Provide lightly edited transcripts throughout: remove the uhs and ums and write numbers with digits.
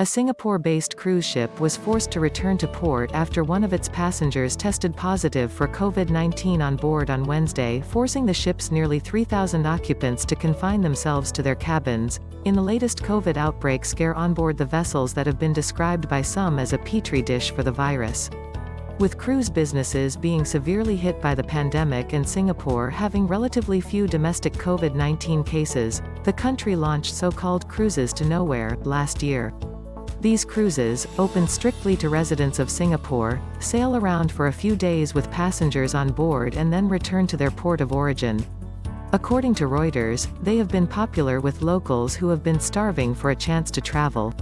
A Singapore-based cruise ship was forced to return to port after one of its passengers tested positive for COVID-19 on board on Wednesday, forcing the ship's nearly 3,000 occupants to confine themselves to their cabins, in the latest COVID outbreak scare on board the vessels that have been described by some as a petri dish for the virus. With cruise businesses being severely hit by the pandemic and Singapore having relatively few domestic COVID-19 cases, the country launched so-called cruises to nowhere last year. These cruises, open strictly to residents of Singapore, sail around for a few days with passengers on board and then return to their port of origin. According to Reuters, they have been popular with locals who have been starving for a chance to travel.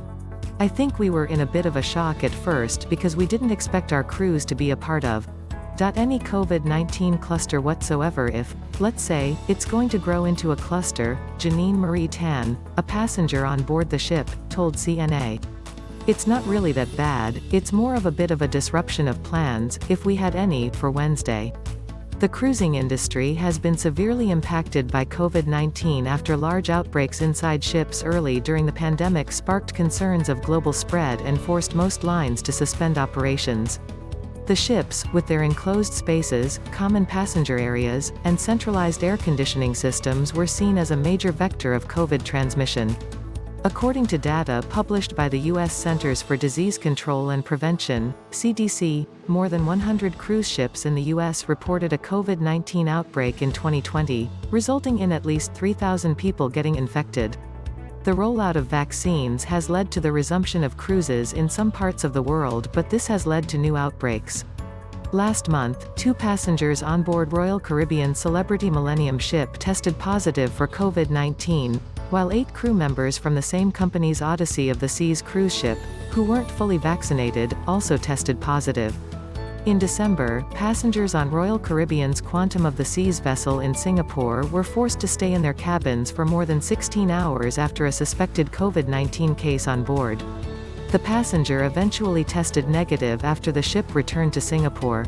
I think we were in a bit of a shock at first because we didn't expect our cruise to be a part of any COVID-19 cluster whatsoever if, let's say, it's going to grow into a cluster, Janine Marie Tan, a passenger on board the ship, told CNA. It's not really that bad, it's more of a bit of a disruption of plans, if we had any, for Wednesday. The cruising industry has been severely impacted by COVID-19 after large outbreaks inside ships early during the pandemic sparked concerns of global spread and forced most lines to suspend operations. The ships, with their enclosed spaces, common passenger areas, and centralized air conditioning systems were seen as a major vector of COVID transmission. According to data published by the U.S. Centers for Disease Control and Prevention, CDC, more than 100 cruise ships in the U.S. reported a COVID-19 outbreak in 2020, resulting in at least 3,000 people getting infected. The rollout of vaccines has led to the resumption of cruises in some parts of the world, but this has led to new outbreaks. Last month, 2 passengers on board Royal Caribbean Celebrity Millennium ship tested positive for COVID-19, while 8 crew members from the same company's Odyssey of the Seas cruise ship, who weren't fully vaccinated, also tested positive. In December, passengers on Royal Caribbean's Quantum of the Seas vessel in Singapore were forced to stay in their cabins for more than 16 hours after a suspected COVID-19 case on board. The passenger eventually tested negative after the ship returned to Singapore.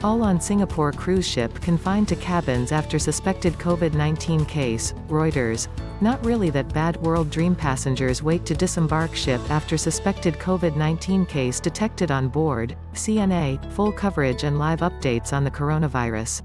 All on Singapore cruise ship confined to cabins after suspected COVID-19 case, Reuters. Not really that bad. World Dream passengers wait to disembark ship after suspected COVID-19 case detected on board, CNA, full coverage and live updates on the coronavirus.